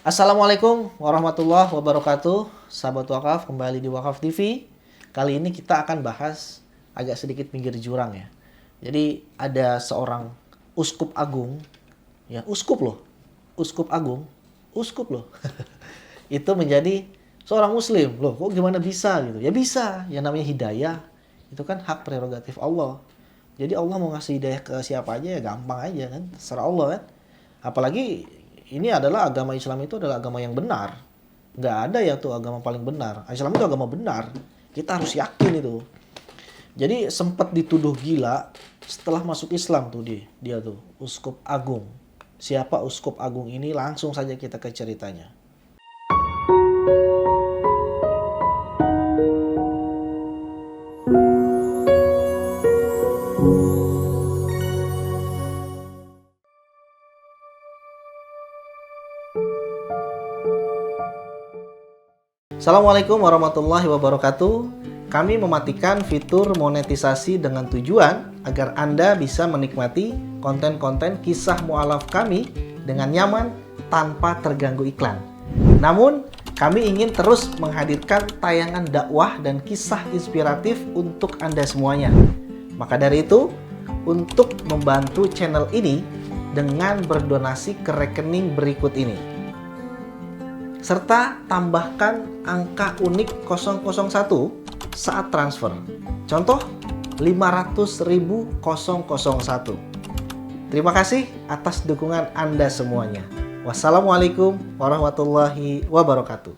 Assalamualaikum warahmatullahi wabarakatuh. Sahabat Wakaf, kembali di Wakaf TV. Kali ini kita akan bahas agak sedikit pinggir jurang ya. Jadi ada seorang uskup agung, ya uskup loh, uskup agung, uskup loh. Itu menjadi seorang muslim. Loh, kok gimana bisa gitu? Ya bisa, yang namanya hidayah. Itu kan hak prerogatif Allah. Jadi Allah mau ngasih hidayah ke siapa aja ya gampang aja kan, terserah Allah kan. Apalagi ini adalah agama Islam, itu adalah agama yang benar. Nggak ada ya tuh agama paling benar. Islam itu agama benar. Kita harus yakin itu. Jadi sempat dituduh gila setelah masuk Islam tuh dia tuh uskup agung. Siapa uskup agung ini? Langsung saja kita ke ceritanya. Assalamualaikum warahmatullahi wabarakatuh. Kami mematikan fitur monetisasi dengan tujuan agar Anda bisa menikmati konten-konten kisah mu'alaf kami dengan nyaman tanpa terganggu iklan. Namun, kami ingin terus menghadirkan tayangan dakwah dan kisah inspiratif untuk Anda semuanya. Maka dari itu, untuk membantu channel ini dengan berdonasi ke rekening berikut ini, serta tambahkan angka unik 001 saat transfer. Contoh 500.000 Terima kasih atas dukungan Anda semuanya. Wassalamualaikum warahmatullahi wabarakatuh.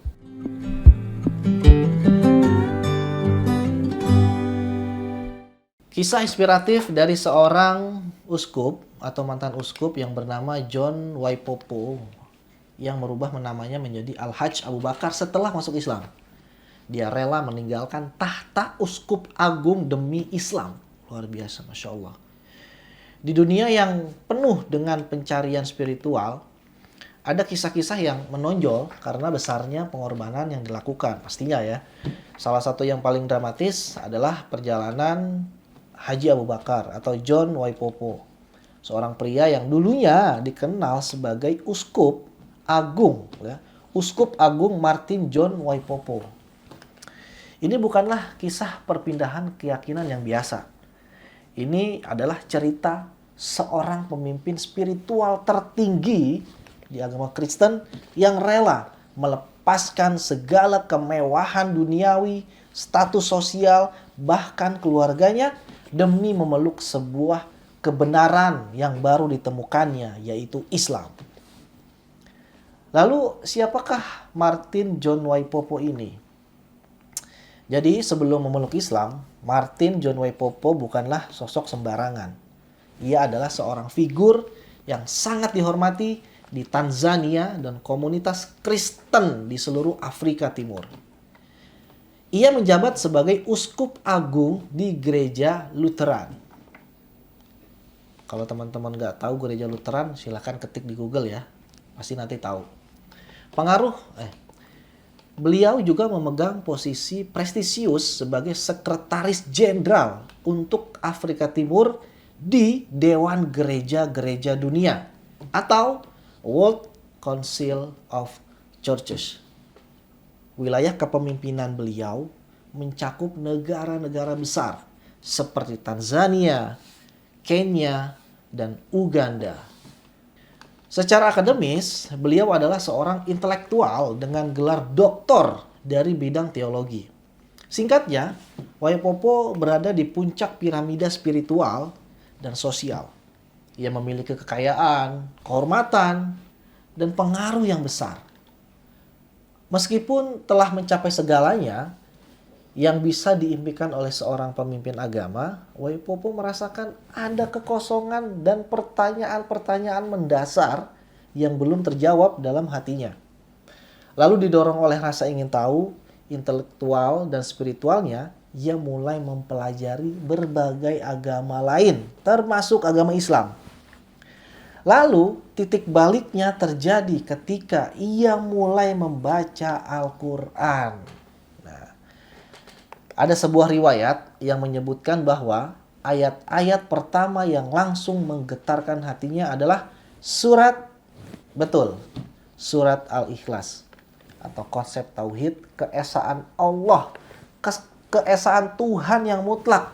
Kisah inspiratif dari seorang uskup atau mantan uskup yang bernama John Waipopo, yang merubah namanya menjadi Al-Hajj Abu Bakar setelah masuk Islam. Dia rela meninggalkan tahta uskup agung demi Islam. Luar biasa, Masya Allah. Di dunia yang penuh dengan pencarian spiritual, ada kisah-kisah yang menonjol karena besarnya pengorbanan yang dilakukan. Pastinya ya. Salah satu yang paling dramatis adalah perjalanan Haji Abu Bakar atau John Waipopo. Seorang pria yang dulunya dikenal sebagai uskup agung, ya. Uskup Agung Martin John Waipopo. Ini bukanlah kisah perpindahan keyakinan yang biasa. Ini adalah cerita seorang pemimpin spiritual tertinggi di agama Kristen yang rela melepaskan segala kemewahan duniawi, status sosial, bahkan keluarganya demi memeluk sebuah kebenaran yang baru ditemukannya, yaitu Islam. Lalu siapakah Martin John Waipopo ini? Jadi sebelum memeluk Islam, Martin John Waipopo bukanlah sosok sembarangan. Ia adalah seorang figur yang sangat dihormati di Tanzania dan komunitas Kristen di seluruh Afrika Timur. Ia menjabat sebagai uskup agung di gereja Lutheran. Kalau teman-teman nggak tahu gereja Lutheran, silahkan ketik di Google ya. Pasti nanti tahu. Beliau juga memegang posisi prestisius sebagai sekretaris jenderal untuk Afrika Timur di Dewan Gereja-Gereja Dunia atau World Council of Churches. Wilayah kepemimpinan beliau mencakup negara-negara besar seperti Tanzania, Kenya, dan Uganda. Secara akademis, beliau adalah seorang intelektual dengan gelar doktor dari bidang teologi. Singkatnya, Waipopo berada di puncak piramida spiritual dan sosial. Ia memiliki kekayaan, kehormatan, dan pengaruh yang besar. Meskipun telah mencapai segalanya yang bisa diimpikan oleh seorang pemimpin agama, Waipopo merasakan ada kekosongan dan pertanyaan-pertanyaan mendasar yang belum terjawab dalam hatinya. Lalu didorong oleh rasa ingin tahu, intelektual dan spiritualnya, ia mulai mempelajari berbagai agama lain, termasuk agama Islam. Lalu titik baliknya terjadi ketika ia mulai membaca Al-Quran. Ada sebuah riwayat yang menyebutkan bahwa ayat-ayat pertama yang langsung menggetarkan hatinya adalah surat surat Al-Ikhlas atau konsep tauhid, keesaan Allah, keesaan Tuhan yang mutlak,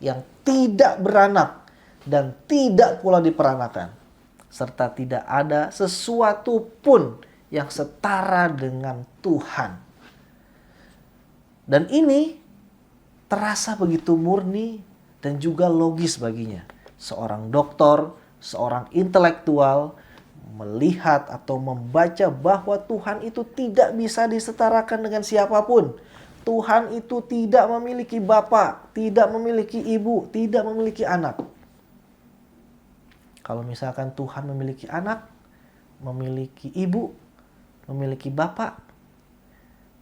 yang tidak beranak dan tidak pula diperanakan, serta tidak ada sesuatu pun yang setara dengan Tuhan. Dan ini terasa begitu murni dan juga logis baginya. Seorang doktor, seorang intelektual melihat atau membaca bahwa Tuhan itu tidak bisa disetarakan dengan siapapun. Tuhan itu tidak memiliki bapak, tidak memiliki ibu, tidak memiliki anak. Kalau misalkan Tuhan memiliki anak, memiliki ibu, memiliki bapak,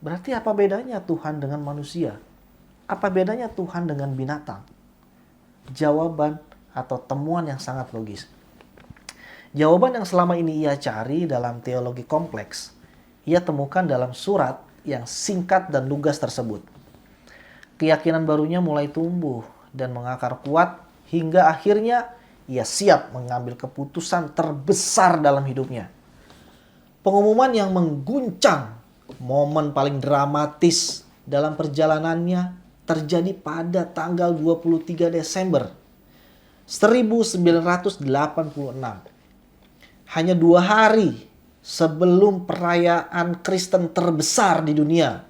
berarti apa bedanya Tuhan dengan manusia? Apa bedanya Tuhan dengan binatang? Jawaban atau temuan yang sangat logis. Jawaban yang selama ini ia cari dalam teologi kompleks, ia temukan dalam surat yang singkat dan lugas tersebut. Keyakinan barunya mulai tumbuh dan mengakar kuat hingga akhirnya ia siap mengambil keputusan terbesar dalam hidupnya. Pengumuman yang mengguncang, momen paling dramatis dalam perjalanannya terjadi pada tanggal 23 Desember 1986. Hanya 2 hari sebelum perayaan Kristen terbesar di dunia,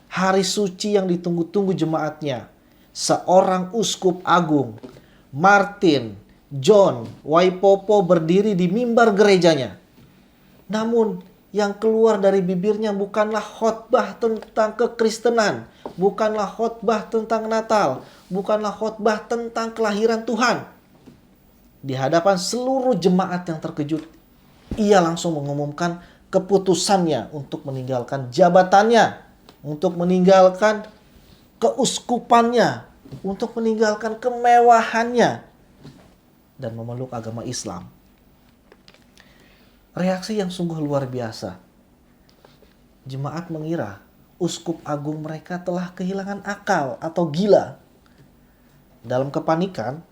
hari suci yang ditunggu-tunggu jemaatnya, seorang uskup agung, Martin John Waipopo, berdiri di mimbar gerejanya. Namun yang keluar dari bibirnya bukanlah khotbah tentang kekristenan, bukanlah khotbah tentang Natal, bukanlah khotbah tentang kelahiran Tuhan. Di hadapan seluruh jemaat yang terkejut, ia langsung mengumumkan keputusannya untuk meninggalkan jabatannya, untuk meninggalkan keuskupannya, untuk meninggalkan kemewahannya, dan memeluk agama Islam. Reaksi yang sungguh luar biasa. Jemaat mengira uskup agung mereka telah kehilangan akal atau gila. Dalam kepanikan,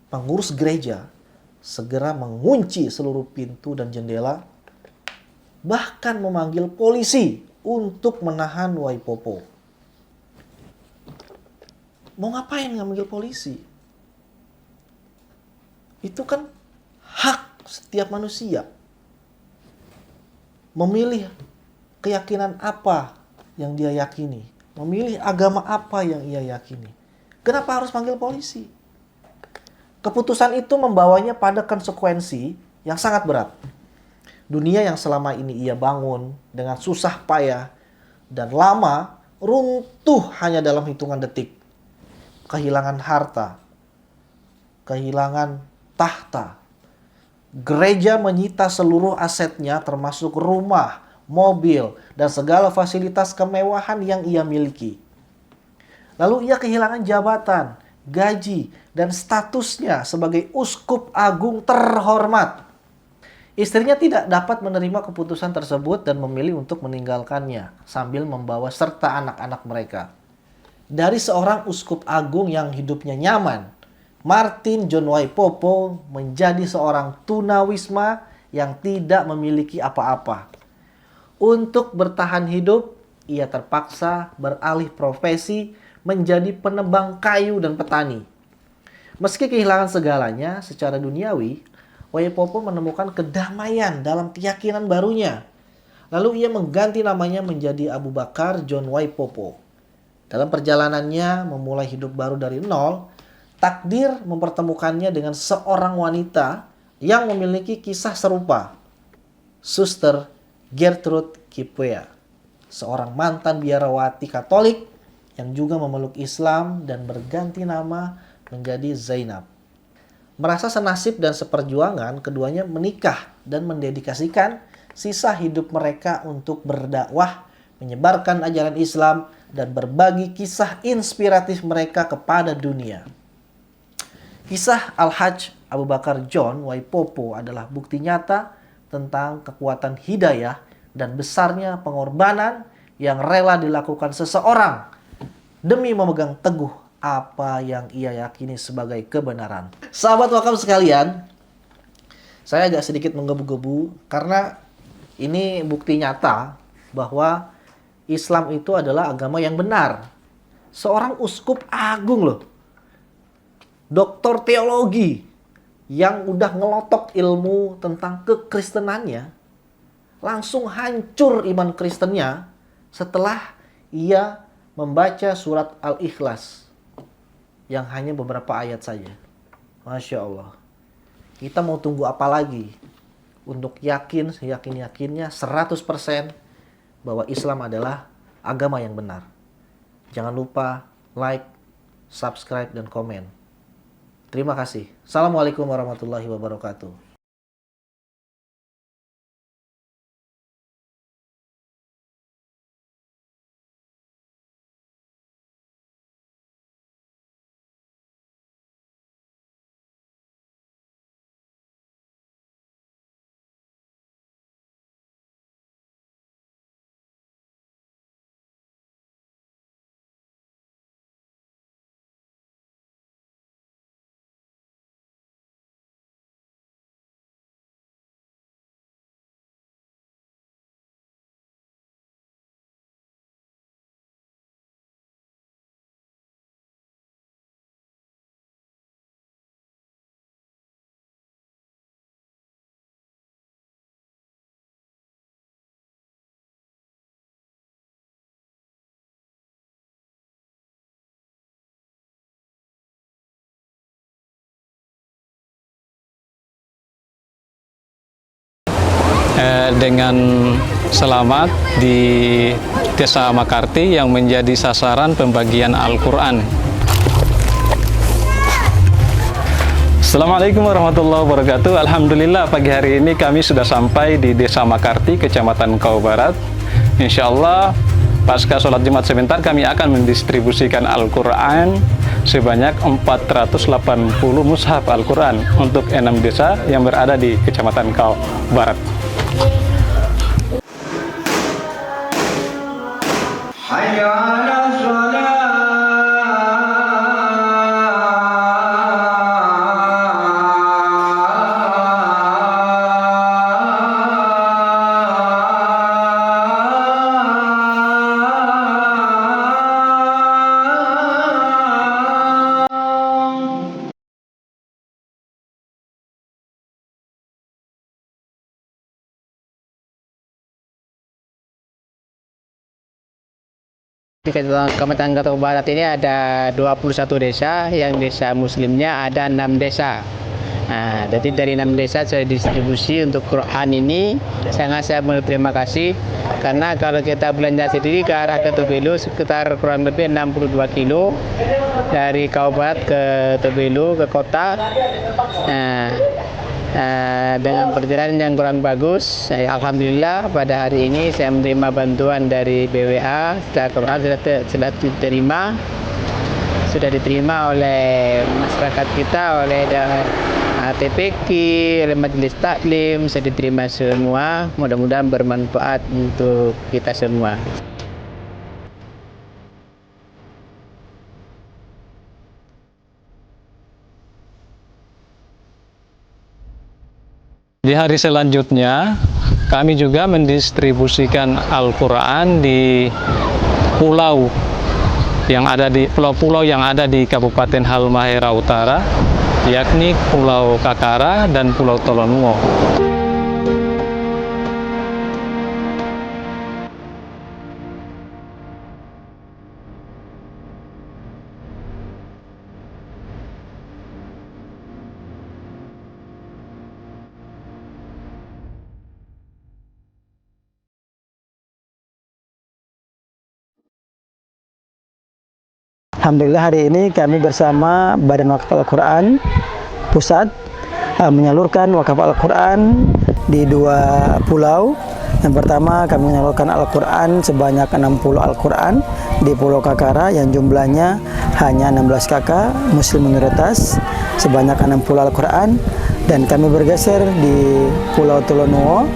pengurus gereja segera mengunci seluruh pintu dan jendela, bahkan memanggil polisi untuk menahan Waipopo. Mau ngapain ngambil polisi? Itu kan hak setiap manusia. Memilih keyakinan apa yang dia yakini. Memilih agama apa yang ia yakini. Kenapa harus panggil polisi? Keputusan itu membawanya pada konsekuensi yang sangat berat. Dunia yang selama ini ia bangun dengan susah payah dan lama runtuh hanya dalam hitungan detik. Kehilangan harta, kehilangan tahta. Gereja menyita seluruh asetnya termasuk rumah, mobil, dan segala fasilitas kemewahan yang ia miliki. Lalu ia kehilangan jabatan, gaji, dan statusnya sebagai uskup agung terhormat. Istrinya tidak dapat menerima keputusan tersebut dan memilih untuk meninggalkannya sambil membawa serta anak-anak mereka. Dari seorang uskup agung yang hidupnya nyaman, Martin John Waipopo menjadi seorang tunawisma yang tidak memiliki apa-apa. Untuk bertahan hidup, ia terpaksa beralih profesi menjadi penebang kayu dan petani. Meski kehilangan segalanya secara duniawi, Waipopo menemukan kedamaian dalam keyakinan barunya. Lalu ia mengganti namanya menjadi Abu Bakar John Waipopo. Dalam perjalanannya memulai hidup baru dari nol, takdir mempertemukannya dengan seorang wanita yang memiliki kisah serupa. Suster Gertrude Kipwea, seorang mantan biarawati Katolik yang juga memeluk Islam dan berganti nama menjadi Zainab. Merasa senasib dan seperjuangan, keduanya menikah dan mendedikasikan sisa hidup mereka untuk berdakwah, menyebarkan ajaran Islam, dan berbagi kisah inspiratif mereka kepada dunia. Kisah Al-Hajj Abu Bakar John Waipopo adalah bukti nyata tentang kekuatan hidayah dan besarnya pengorbanan yang rela dilakukan seseorang demi memegang teguh apa yang ia yakini sebagai kebenaran. Sahabat wakaf sekalian, saya agak sedikit menggebu-gebu karena Ini bukti nyata bahwa Islam itu adalah agama yang benar. Seorang uskup agung loh, doktor teologi, yang udah ngelotok ilmu tentang kekristenannya, langsung hancur iman Kristennya setelah ia membaca surat Al-Ikhlas yang hanya beberapa ayat saja. Masya Allah. Kita mau tunggu apa lagi untuk yakin seyakin-yakinnya 100% bahwa Islam adalah agama yang benar. Jangan lupa like, subscribe, dan komen. Terima kasih. Assalamualaikum warahmatullahi wabarakatuh. Dengan selamat di Desa Makarti yang menjadi sasaran pembagian Al-Quran. Assalamualaikum warahmatullahi wabarakatuh. Alhamdulillah pagi hari ini kami sudah sampai di Desa Makarti, Kecamatan Kau Barat. Insya Allah pasca sholat Jumat sebentar kami akan mendistribusikan Al-Quran sebanyak 480 mushaf Al-Quran untuk 6 desa yang berada di Kecamatan Kau Barat. Di Kecamatan Kau Barat ini ada 21 desa, yang desa muslimnya ada 6 desa. Nah, jadi dari 6 desa saya distribusi untuk Quran ini. Saya berterima kasih karena kalau kita belanja sendiri ke arah ke Tobelo sekitar kurang lebih 62 kilo dari Kau Barat ke Tobelo ke kota. Dengan perjalanan yang kurang bagus, alhamdulillah pada hari ini saya menerima bantuan dari BWA. Quran sudah diterima oleh masyarakat kita, oleh TPQ, oleh Majelis Taklim, sudah diterima semua. Mudah-mudahan bermanfaat untuk kita semua. Di hari selanjutnya, kami juga mendistribusikan Al-Quran di pulau pulau-pulau yang ada di Kabupaten Halmahera Utara, yakni Pulau Kakara dan Pulau Tolonuo. Alhamdulillah hari ini kami bersama Badan Wakaf Al-Quran Pusat menyalurkan wakaf Al-Quran di 2 pulau. Yang pertama kami menyalurkan Al-Quran sebanyak 60 Al-Quran di Pulau Kakara yang jumlahnya hanya 16 kakak muslim minoritas sebanyak 60 Al-Quran, dan kami bergeser di Pulau Tolonuo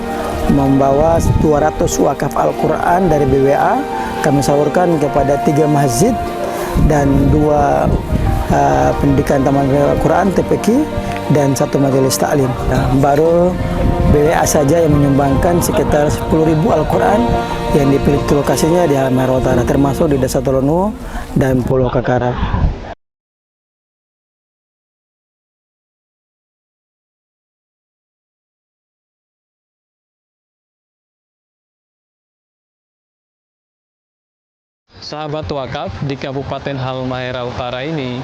membawa 200 wakaf Al-Quran dari BWA. Kami salurkan kepada 3 masjid dan 2 pendidikan taman Al-Quran TPQ dan 1 majelis taklim. Baru BWA saja yang menyumbangkan sekitar 10.000 Al-Quran yang dipilih lokasinya di Halmahera Utara, termasuk di Desa Tolonuo dan Pulau Kakara. Sahabat wakaf di Kabupaten Halmahera Utara ini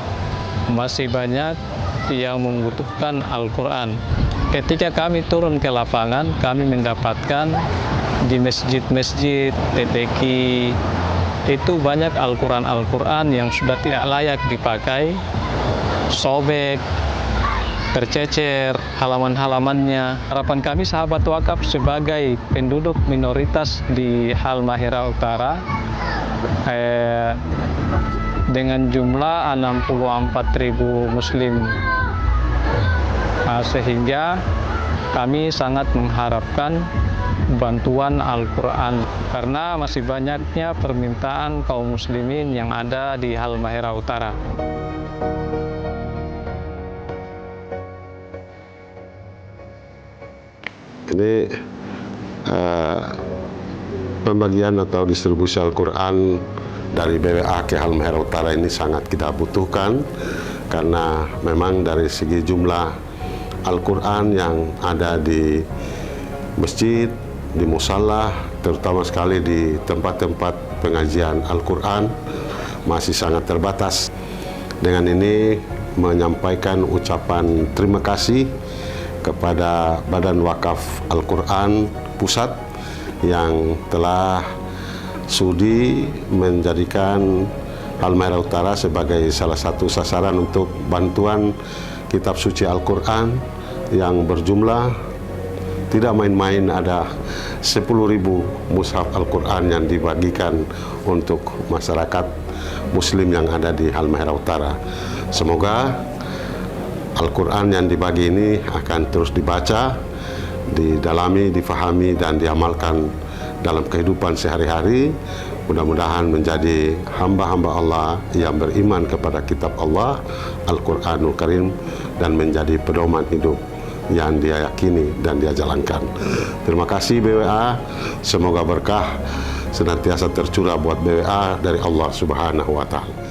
masih banyak yang membutuhkan Al-Quran. Ketika kami turun ke lapangan, kami mendapatkan di masjid-masjid, TTQ, itu banyak Al-Quran yang sudah tidak layak dipakai, sobek, tercecer halaman-halamannya. Harapan kami sahabat wakaf sebagai penduduk minoritas di Halmahera Utara, dengan jumlah 64.000 muslim, sehingga kami sangat mengharapkan bantuan Al-Quran karena masih banyaknya permintaan kaum muslimin yang ada di Halmahera Utara. Ini pembagian atau distribusi Al-Quran dari BWA ke Halmahera Utara ini sangat kita butuhkan, karena memang dari segi jumlah Al-Quran yang ada di masjid, di musalla, terutama sekali di tempat-tempat pengajian Al-Quran masih sangat terbatas. Dengan ini menyampaikan ucapan terima kasih kepada Badan Wakaf Al-Quran Pusat yang telah sudi menjadikan Halmahera Utara sebagai salah satu sasaran untuk bantuan kitab suci Al-Quran yang berjumlah tidak main-main, ada 10.000 mushaf Al-Quran yang dibagikan untuk masyarakat muslim yang ada di Halmahera Utara. Semoga Al-Quran yang dibagi ini akan terus dibaca, didalami, difahami, dan diamalkan dalam kehidupan sehari-hari. Mudah-mudahan menjadi hamba-hamba Allah yang beriman kepada kitab Allah, Al-Quranul Karim, dan menjadi pedoman hidup yang dia yakini dan dia jalankan. Terima kasih BWA, semoga berkah senantiasa tercurah buat BWA dari Allah Subhanahu wa Ta'ala.